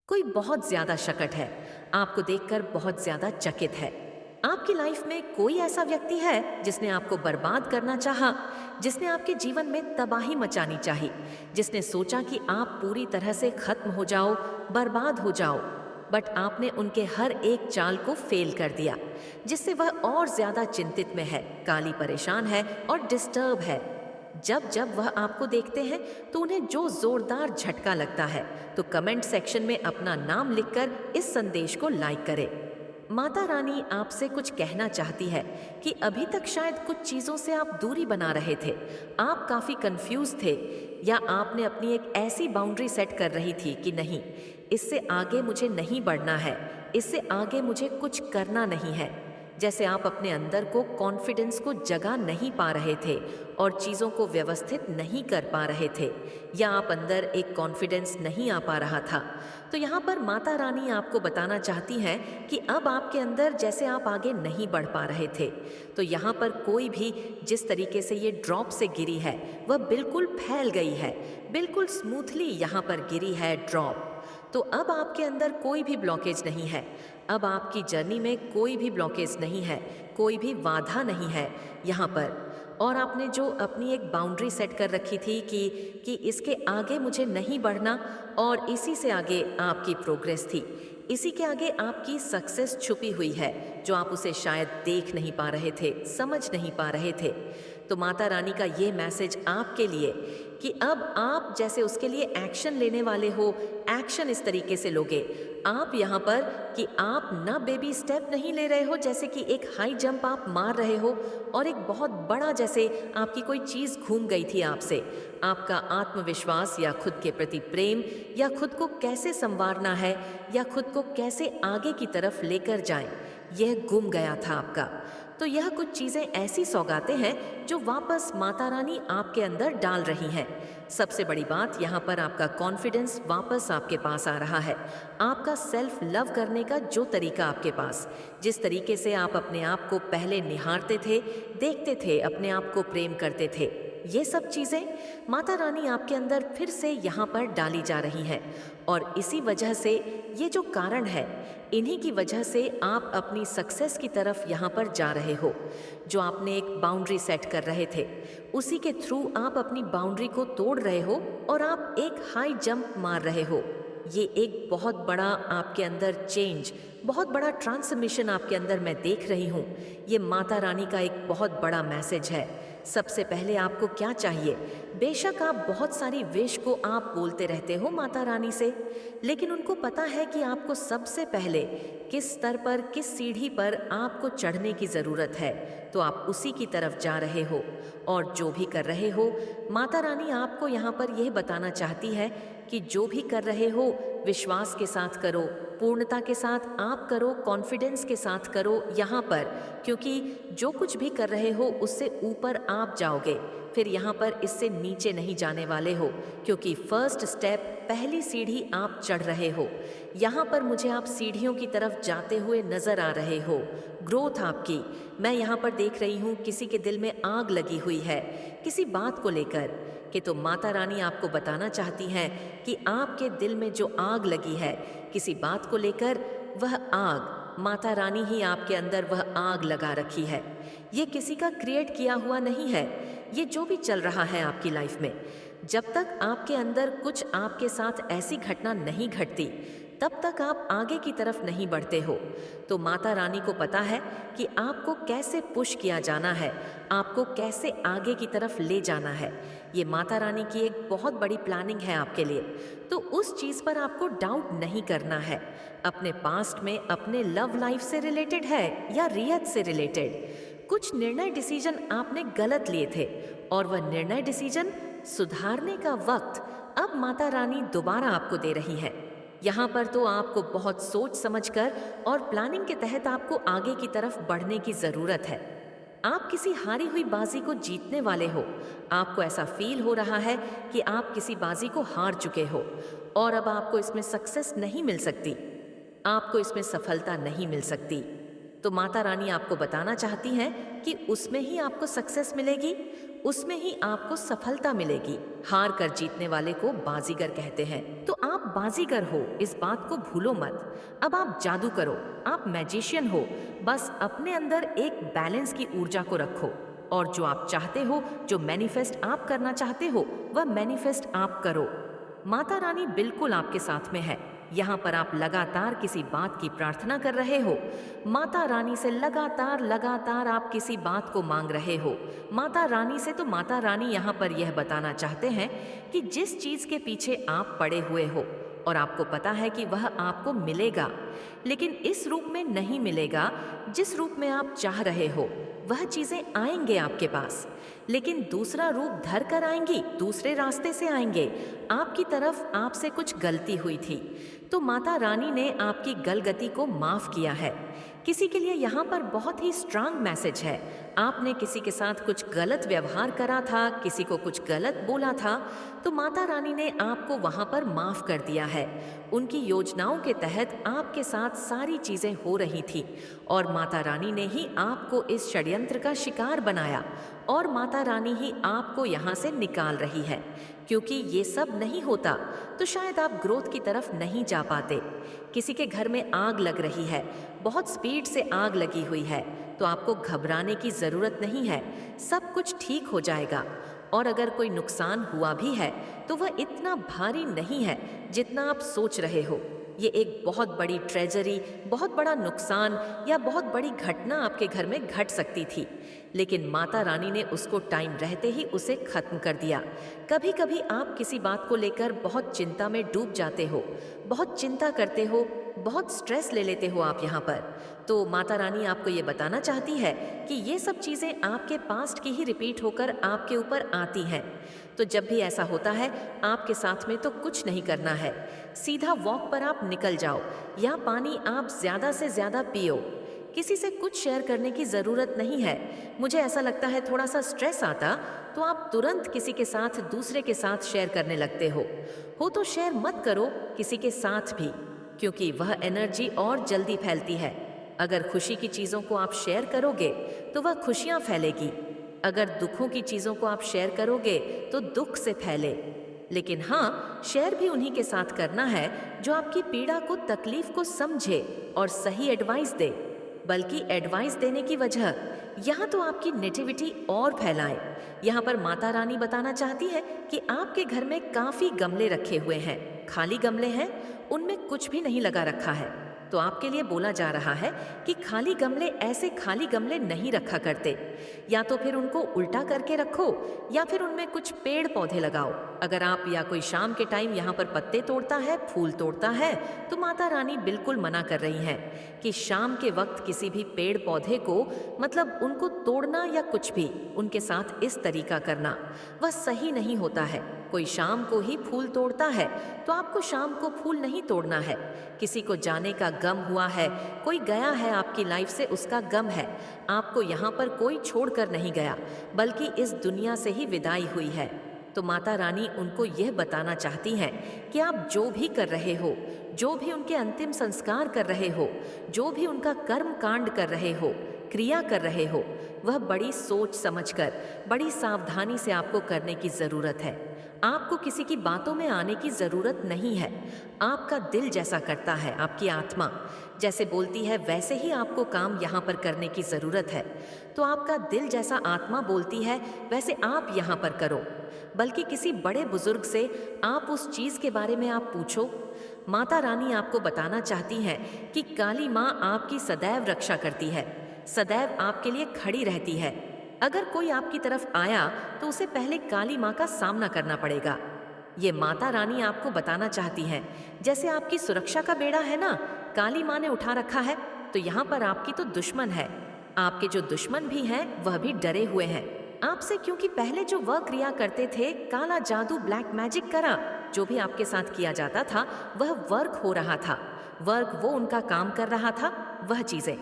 कोई बहुत ज्यादा शकट है, आपको देखकर बहुत ज्यादा चकित है। आपकी लाइफ में कोई ऐसा व्यक्ति है जिसने आपको बर्बाद करना चाहा, जिसने आपके जीवन में तबाही मचानी चाही, जिसने सोचा कि आप पूरी तरह से खत्म हो जाओ, बर्बाद हो जाओ। बट आपने उनके हर एक चाल को फेल कर दिया, जिससे वह और ज्यादा चिंतित में है, काली परेशान है और डिस्टर्ब है। जब जब वह आपको देखते हैं तो उन्हें जो जोरदार झटका लगता है, तो कमेंट सेक्शन में अपना नाम लिखकर इस संदेश को लाइक करें। माता रानी आपसे कुछ कहना चाहती है कि अभी तक शायद कुछ चीजों से आप दूरी बना रहे थे, आप काफी कंफ्यूज थे, या आपने अपनी एक ऐसी बाउंड्री सेट कर रही थी कि नहीं, इससे आगे मुझे नहीं बढ़ना है, इससे आगे मुझे कुछ करना नहीं है। जैसे आप अपने अंदर को कॉन्फिडेंस को जगा नहीं पा रहे थे और चीज़ों को व्यवस्थित नहीं कर पा रहे थे, या आप अंदर एक कॉन्फिडेंस नहीं आ पा रहा था। तो यहाँ पर माता रानी आपको बताना चाहती हैं कि अब आपके अंदर जैसे आप आगे नहीं बढ़ पा रहे थे, तो यहाँ पर कोई भी जिस तरीके से ये ड्रॉप से गिरी है वह बिल्कुल फैल गई है, बिल्कुल स्मूथली यहाँ पर गिरी है ड्रॉप। तो अब आपके अंदर कोई भी ब्लॉकेज नहीं है, अब आपकी जर्नी में कोई भी ब्लॉकेज नहीं है, कोई भी बाधा नहीं है यहाँ पर। और आपने जो अपनी एक बाउंड्री सेट कर रखी थी कि इसके आगे मुझे नहीं बढ़ना, और इसी से आगे आपकी प्रोग्रेस थी, इसी के आगे आपकी सक्सेस छुपी हुई है, जो आप उसे शायद देख नहीं पा रहे थे, समझ नहीं पा रहे थे। तो माता रानी का ये मैसेज आपके लिए कि अब आप जैसे उसके लिए एक्शन लेने वाले हो, एक्शन इस तरीके से लोगे आप यहाँ पर कि आप ना बेबी स्टेप नहीं ले रहे हो, जैसे कि एक हाई जंप आप मार रहे हो और एक बहुत बड़ा जैसे आपकी कोई चीज़ घूम गई थी आपसे, आपका आत्मविश्वास या खुद के प्रति प्रेम, या खुद को कैसे संवारना है, या खुद को कैसे आगे की तरफ लेकर जाएं, यह गुम गया था आपका। तो यह कुछ चीज़ें ऐसी सौगातें हैं जो वापस माता रानी आपके अंदर डाल रही हैं। सबसे बड़ी बात यहाँ पर आपका कॉन्फिडेंस वापस आपके पास आ रहा है, आपका सेल्फ लव करने का जो तरीका आपके पास, जिस तरीके से आप अपने आप को पहले निहारते थे, देखते थे, अपने आप को प्रेम करते थे, ये सब चीज़ें माता रानी आपके अंदर फिर से यहाँ पर डाली जा रही हैं। और इसी वजह से ये जो कारण है, इन्हीं की वजह से आप अपनी सक्सेस की तरफ यहाँ पर जा रहे हो। जो आपने एक बाउंड्री सेट कर रहे थे, उसी के थ्रू आप अपनी बाउंड्री को तोड़ रहे हो और आप एक हाई जंप मार रहे हो। ये एक बहुत बड़ा आपके अंदर चेंज, बहुत बड़ा ट्रांसफॉर्मेशन आपके अंदर मैं देख रही हूँ। ये माता रानी का एक बहुत बड़ा मैसेज है। सबसे पहले आपको क्या चाहिए? बेशक आप बहुत सारी विश को आप बोलते रहते हो माता रानी से, लेकिन उनको पता है कि आपको सबसे पहले किस स्तर पर, किस सीढ़ी पर आपको चढ़ने की ज़रूरत है, तो आप उसी की तरफ जा रहे हो। और जो भी कर रहे हो, माता रानी आपको यहाँ पर यह बताना चाहती है कि जो भी कर रहे हो विश्वास के साथ करो, पूर्णता के साथ आप करो, कॉन्फिडेंस के साथ करो यहाँ पर, क्योंकि जो कुछ भी कर रहे हो उससे ऊपर आप जाओगे, फिर यहाँ पर इससे नीचे नहीं जाने वाले हो, क्योंकि फर्स्ट स्टेप, पहली सीढ़ी आप चढ़ रहे हो। यहाँ पर मुझे आप सीढ़ियों की तरफ जाते हुए नजर आ रहे हो। ग्रोथ आपकी मैं यहाँ पर देख रही हूँ। किसी के दिल में आग लगी हुई है किसी बात को लेकर कि, तो माता रानी आपको बताना चाहती हैं कि आपके दिल में जो आग लगी है किसी बात को लेकर, वह आग माता रानी ही आपके अंदर वह आग लगा रखी है। ये किसी का क्रिएट किया हुआ नहीं है। ये जो भी चल रहा है आपकी लाइफ में, जब तक आपके अंदर कुछ आपके साथ ऐसी घटना नहीं घटती, तब तक आप आगे की तरफ नहीं बढ़ते हो। तो माता रानी को पता है कि आपको कैसे पुश किया जाना है, आपको कैसे आगे की तरफ ले जाना है। ये माता रानी की एक बहुत बड़ी प्लानिंग है आपके लिए। तो उस चीज़ पर आपको डाउट नहीं करना है। अपने पास्ट में, अपने लव लाइफ से रिलेटेड है या रियत से रिलेटेड, कुछ निर्णय डिसीजन आपने गलत लिए थे, और वह निर्णय डिसीजन सुधारने का वक्त अब माता रानी दोबारा आपको दे रही है। यहाँ पर तो आपको बहुत सोच समझकर और प्लानिंग के तहत आपको आगे की तरफ बढ़ने की ज़रूरत है। आप किसी हारी हुई बाजी को जीतने वाले हो। आपको ऐसा फील हो रहा है कि आप किसी बाजी को हार चुके हो और अब आपको इसमें सक्सेस नहीं मिल सकती, आपको इसमें सफलता नहीं मिल सकती। तो माता रानी आपको बताना चाहती हैं कि उसमें ही आपको सक्सेस मिलेगी, उसमें ही आपको सफलता मिलेगी। हार कर जीतने वाले को बाजीगर कहते हैं। तो आप बाजीगर हो, इस बात को भूलो मत। अब आप जादू करो, आप मैजिशियन हो। बस अपने अंदर एक बैलेंस की ऊर्जा को रखो और जो आप चाहते हो, जो मैनिफेस्ट आप करना चाहते हो, वह मैनिफेस्ट आप करो। माता रानी बिल्कुल आपके साथ में है। यहाँ पर आप लगातार किसी बात की प्रार्थना कर रहे हो। माता रानी से लगातार लगातार आप किसी बात को मांग रहे हो। माता रानी से तो माता रानी यहाँ पर यह बताना चाहते हैं कि जिस चीज के पीछे आप पड़े हुए हो और आपको पता है कि वह आपको मिलेगा, लेकिन इस रूप में नहीं मिलेगा जिस रूप में आप चाह रहे हो। वह चीजें आएंगे आपके पास, लेकिन दूसरा रूप धर कर आएंगी, दूसरे रास्ते से आएंगे। आपकी तरफ आपसे कुछ गलती हुई थी, तो माता रानी ने आपकी गलती को माफ किया है। किसी के लिए यहाँ पर बहुत ही स्ट्रांग मैसेज है। आपने किसी के साथ कुछ गलत व्यवहार करा था, किसी को कुछ गलत बोला था, तो माता रानी ने आपको वहाँ पर माफ कर दिया है। उनकी योजनाओं के तहत आपके साथ सारी चीजें हो रही थी और माता रानी ने ही आपको इस षड्यंत्र का शिकार बनाया और माता रानी ही आपको यहाँ से निकाल रही है। क्योंकि ये सब नहीं होता तो शायद आप ग्रोथ की तरफ नहीं जा पाते। किसी के घर में आग लग रही है, बहुत स्पीड से आग लगी हुई है, तो आपको घबराने की ज़रूरत नहीं है, सब कुछ ठीक हो जाएगा। और अगर कोई नुकसान हुआ भी है तो वह इतना भारी नहीं है जितना आप सोच रहे हो। ये एक बहुत बड़ी ट्रेजरी, बहुत बड़ा नुकसान या बहुत बड़ी घटना आपके घर में घट सकती थी, लेकिन माता रानी ने उसको टाइम रहते ही उसे खत्म कर दिया। कभी कभी आप किसी बात को लेकर बहुत चिंता में डूब जाते हो, बहुत चिंता करते हो, बहुत स्ट्रेस ले लेते हो आप यहाँ पर। तो माता रानी आपको ये बताना चाहती है कि ये सब चीज़ें आपके पास्ट की ही रिपीट होकर आपके ऊपर आती हैं। तो जब भी ऐसा होता है आपके साथ में तो कुछ नहीं करना है, सीधा वॉक पर आप निकल जाओ या पानी आप ज़्यादा से ज़्यादा पियो। किसी से कुछ शेयर करने की ज़रूरत नहीं है। मुझे ऐसा लगता है थोड़ा सा स्ट्रेस आता तो आप तुरंत किसी के साथ, दूसरे के साथ शेयर करने लगते हो तो शेयर मत करो किसी के साथ भी, क्योंकि वह एनर्जी और जल्दी फैलती है। अगर खुशी की चीज़ों को आप शेयर करोगे तो वह खुशियाँ फैलेगी, अगर दुखों की चीज़ों को आप शेयर करोगे तो दुख से फैले। लेकिन हाँ, शेयर भी उन्हीं के साथ करना है जो आपकी पीड़ा को, तकलीफ को समझे और सही एडवाइस दे। बल्कि एडवाइस देने की वजह यहाँ तो आपकी नेटिविटी और फैलाए। यहाँ पर माता रानी बताना चाहती है कि आपके घर में काफ़ी गमले रखे हुए हैं, खाली गमले हैं, उनमें कुछ भी नहीं लगा रखा है। तो आपके लिए बोला जा रहा है कि खाली गमले, ऐसे खाली गमले नहीं रखा करते, या तो फिर उनको उल्टा करके रखो या फिर उनमें कुछ पेड़ पौधे लगाओ। अगर आप या कोई शाम के टाइम यहाँ पर पत्ते तोड़ता है, फूल तोड़ता है, तो माता रानी बिल्कुल मना कर रही हैं कि शाम के वक्त किसी भी पेड़ पौधे को, मतलब उनको तोड़ना या कुछ भी उनके साथ इस तरीका करना, वह सही नहीं होता है। कोई शाम को ही फूल तोड़ता है तो आपको शाम को फूल नहीं तोड़ना है। किसी को जाने का गम हुआ है, कोई गया है आपकी लाइफ से, उसका गम है। आपको यहाँ पर कोई छोड़कर नहीं गया, बल्कि इस दुनिया से ही विदाई हुई है। तो माता रानी उनको यह बताना चाहती हैं कि आप जो भी कर रहे हो, जो भी उनके अंतिम संस्कार कर रहे हो, जो भी उनका कर्म कांड कर रहे हो, क्रिया कर रहे हो, वह बड़ी सोच समझकर, बड़ी सावधानी से आपको करने की ज़रूरत है। आपको किसी की बातों में आने की ज़रूरत नहीं है। आपका दिल जैसा करता है, आपकी आत्मा जैसे बोलती है, वैसे ही आपको काम यहाँ पर करने की ज़रूरत है। तो आपका दिल जैसा आत्मा बोलती है, वैसे आप यहाँ पर करो। बल्कि किसी बड़े बुजुर्ग से आप उस चीज़ के बारे में आप पूछो। माता रानी आपको बताना चाहती हैं कि काली माँ आपकी सदैव रक्षा करती है, सदैव आपके लिए खड़ी रहती है। अगर कोई आपकी तरफ आया तो उसे पहले काली माँ का सामना करना पड़ेगा। ये माता रानी आपको बताना चाहती हैं, जैसे आपकी सुरक्षा का बेड़ा है ना, काली माँ ने उठा रखा है, तो यहाँ पर आपकी तो दुश्मन है। आपके जो दुश्मन भी हैं वह भी डरे हुए हैं आपसे, क्योंकि पहले जो वह क्रिया करते थे, काला जादू, ब्लैक मैजिक करा, जो भी आपके साथ किया जाता था वह वर्क हो रहा था, वर्क वो उनका काम कर रहा था, वह चीज़ें,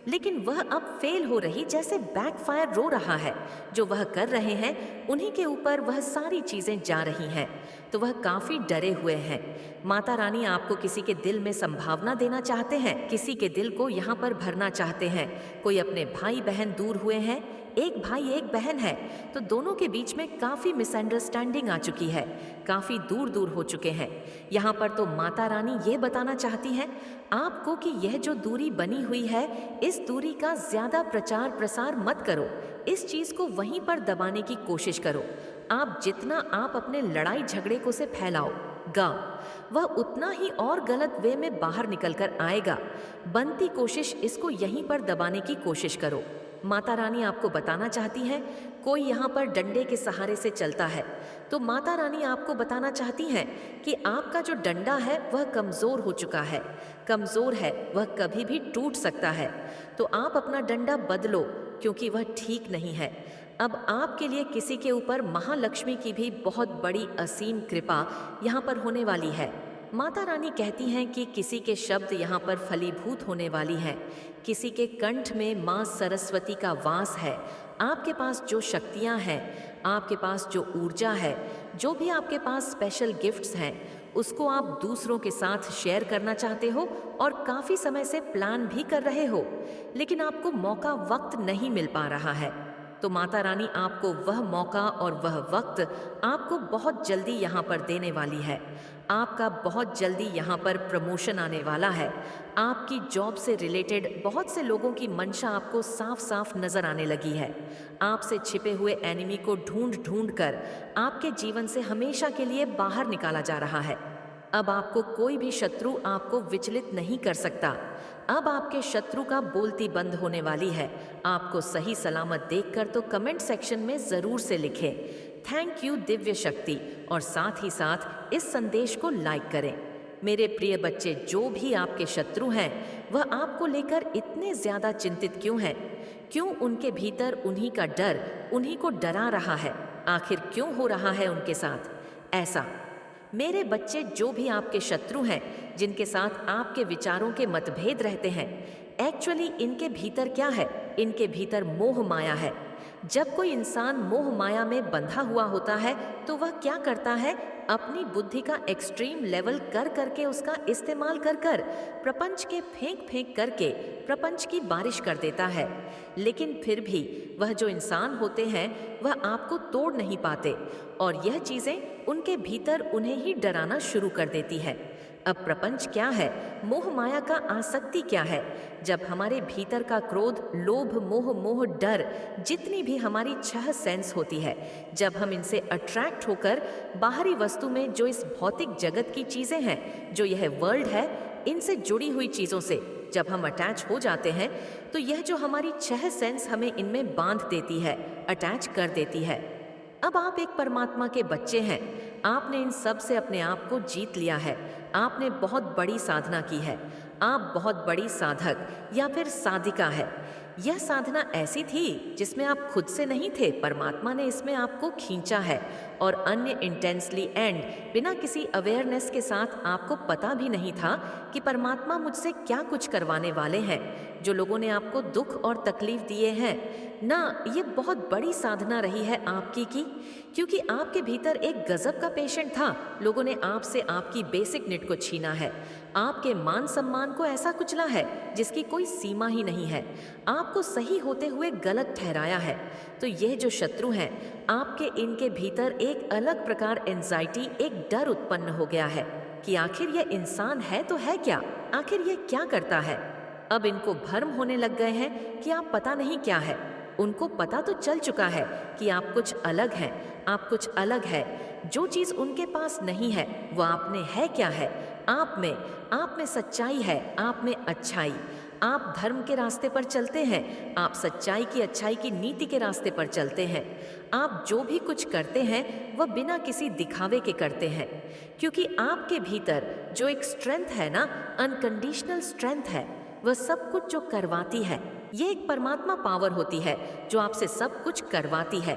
लेकिन वह अब फेल हो रही, जैसे बैकफायर रो रहा है। जो वह कर रहे हैं उन्हीं के ऊपर वह सारी चीज़ें जा रही हैं, तो वह काफ़ी डरे हुए हैं। माता रानी आपको किसी के दिल में संभावना देना चाहते हैं, किसी के दिल को यहाँ पर भरना चाहते हैं। कोई अपने भाई बहन दूर हुए हैं, एक भाई एक बहन है, तो दोनों के बीच में काफ़ी मिसअंडरस्टैंडिंग आ चुकी है, काफ़ी दूर दूर हो चुके हैं। यहाँ पर तो माता रानी ये बताना चाहती हैं आपको कि यह जो दूरी बनी हुई है, इस दूरी का ज़्यादा प्रचार प्रसार मत करो, इस चीज़ को वहीं पर दबाने की कोशिश करो। आप जितना आप अपने लड़ाई झगड़े को से फैलाओगा, वह उतना ही और गलत वे में बाहर निकल कर आएगा। बनती कोशिश इसको यहीं पर दबाने की कोशिश करो। माता रानी आपको बताना चाहती हैं कोई यहाँ पर डंडे के सहारे से चलता है, तो माता रानी आपको बताना चाहती हैं कि आपका जो डंडा है वह कमज़ोर हो चुका है, कमज़ोर है, वह कभी भी टूट सकता है। तो आप अपना डंडा बदलो, क्योंकि वह ठीक नहीं है। अब आपके लिए किसी के ऊपर महालक्ष्मी की भी बहुत बड़ी असीम कृपा यहाँ पर होने वाली है। माता रानी कहती हैं कि किसी के शब्द यहाँ पर फलीभूत होने वाली हैं, किसी के कंठ में माँ सरस्वती का वास है। आपके पास जो शक्तियाँ हैं, आपके पास जो ऊर्जा है, जो भी आपके पास स्पेशल गिफ्ट्स हैं, उसको आप दूसरों के साथ शेयर करना चाहते हो और काफ़ी समय से प्लान भी कर रहे हो, लेकिन आपको मौका वक्त नहीं मिल पा रहा है। तो माता रानी आपको वह मौका और वह वक्त आपको बहुत जल्दी यहाँ पर देने वाली है। आपका बहुत जल्दी यहाँ पर प्रमोशन आने वाला है। आपकी जॉब से रिलेटेड बहुत से लोगों की मंशा आपको साफ साफ नजर आने लगी है। आपसे छिपे हुए एनिमी को ढूंढ ढूंढ कर आपके जीवन से हमेशा के लिए बाहर निकाला जा रहा है। अब आपको कोई भी शत्रु आपको विचलित नहीं कर सकता। अब आपके शत्रु का बोलती बंद होने वाली है। आपको सही सलामत देखकर तो कमेंट सेक्शन में ज़रूर से लिखें थैंक यू दिव्य शक्ति, और साथ ही साथ इस संदेश को लाइक करें। मेरे प्रिय बच्चे, जो भी आपके शत्रु हैं वह आपको लेकर इतने ज़्यादा चिंतित क्यों हैं? क्यों उनके भीतर उन्हीं का डर उन्हीं को डरा रहा है? आखिर क्यों हो रहा है उनके साथ ऐसा? मेरे बच्चे, जो भी आपके शत्रु हैं, जिनके साथ आपके विचारों के मतभेद रहते हैं, एक्चुअली इनके भीतर क्या है? इनके भीतर मोह माया है। जब कोई इंसान मोह माया में बंधा हुआ होता है तो वह क्या करता है? अपनी बुद्धि का एक्सट्रीम लेवल कर करके उसका इस्तेमाल कर कर प्रपंच के फेंक फेंक करके प्रपंच की बारिश कर देता है। लेकिन फिर भी वह जो इंसान होते हैं वह आपको तोड़ नहीं पाते, और यह चीज़ें उनके भीतर उन्हें ही डराना शुरू कर देती है। अब प्रपंच क्या है? मोह माया का आसक्ति क्या है? जब हमारे भीतर का क्रोध, लोभ, मोह, डर, जितनी भी हमारी छह सेंस होती है, जब हम इनसे अट्रैक्ट होकर बाहरी वस्तु में, जो इस भौतिक जगत की चीज़ें हैं, जो यह वर्ल्ड है, इनसे जुड़ी हुई चीज़ों से जब हम अटैच हो जाते हैं, तो यह जो हमारी छह सेंस हमें इनमें बांध देती है, अटैच कर देती है। अब आप एक परमात्मा के बच्चे हैं। आपने इन सब से अपने आप को जीत लिया है। आपने बहुत बड़ी साधना की है। आप बहुत बड़ी साधक या फिर साधिका है। यह साधना ऐसी थी जिसमें आप खुद से नहीं थे, परमात्मा ने इसमें आपको खींचा है, और अन्य इंटेंसली एंड बिना किसी अवेयरनेस के साथ आपको पता भी नहीं था कि परमात्मा मुझसे क्या कुछ करवाने वाले हैं। जो लोगों ने आपको दुख और तकलीफ दिए हैं ना, ये बहुत बड़ी साधना रही है आपकी की, क्योंकि आपके भीतर एक गजब का पेशेंट था। लोगों ने आपसे आपकी बेसिक नीड को छीना है, आपके मान सम्मान को ऐसा कुचला है जिसकी कोई सीमा ही नहीं है, आपको सही होते हुए गलत ठहराया है। तो यह जो शत्रु हैं, आपके इनके भीतर एक अलग प्रकार एंजाइटी, एक डर उत्पन्न हो गया है कि आखिर यह इंसान है तो है क्या, आखिर यह क्या करता है। अब इनको भ्रम होने लग गए हैं कि आप पता नहीं क्या है। उनको पता तो चल चुका है कि आप कुछ अलग हैं, आप कुछ अलग है। जो चीज़ उनके पास नहीं है वो आप में है। क्या है? आप में सच्चाई है, आप में अच्छाई। आप धर्म के रास्ते पर चलते हैं, आप सच्चाई की, अच्छाई की नीति के रास्ते पर चलते हैं। आप जो भी कुछ करते हैं वह बिना किसी दिखावे के करते हैं, क्योंकि आपके भीतर जो एक स्ट्रेंथ है ना, अनकंडीशनल स्ट्रेंथ है, वह सब कुछ जो करवाती है, ये एक परमात्मा पावर होती है जो आपसे सब कुछ करवाती है।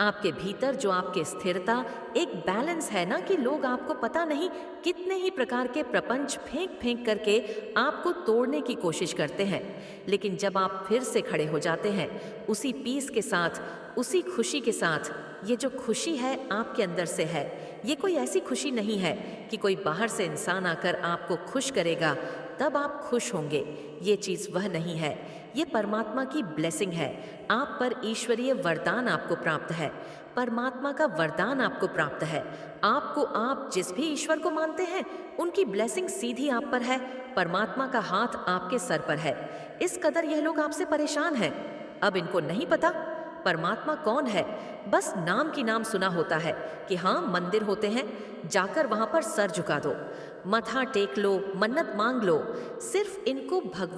आपके भीतर जो आपके स्थिरता, एक बैलेंस है ना, कि लोग आपको पता नहीं कितने ही प्रकार के प्रपंच फेंक फेंक करके आपको तोड़ने की कोशिश करते हैं, लेकिन जब आप फिर से खड़े हो जाते हैं उसी पीस के साथ, उसी खुशी के साथ, ये जो खुशी है आपके अंदर से है। ये कोई ऐसी खुशी नहीं है कि कोई बाहर से इंसान आकर आपको खुश करेगा, तब आप खुश होंगे। ये चीज़ वह नहीं है, ये परमात्मा की ब्लेसिंग है। आप पर ईश्वरीय वरदान आपको प्राप्त है, परमात्मा का वरदान आपको प्राप्त है। आप जिस भी ईश्वर को मानते हैं, उनकी ब्लेसिंग सीधी आप पर है। परमात्मा का हाथ आपके सर पर है। इस कदर यह लोग आपसे परेशान हैं। अब इनको नहीं पता परमात्मा कौन है, बस नाम की नाम सुना होता है कि हाँ मंदिर होते हैं, जाकर वहां पर सर झुका दो, मथा टेक लो, मन्नत मांग लो। सिर्फ इनको भगवान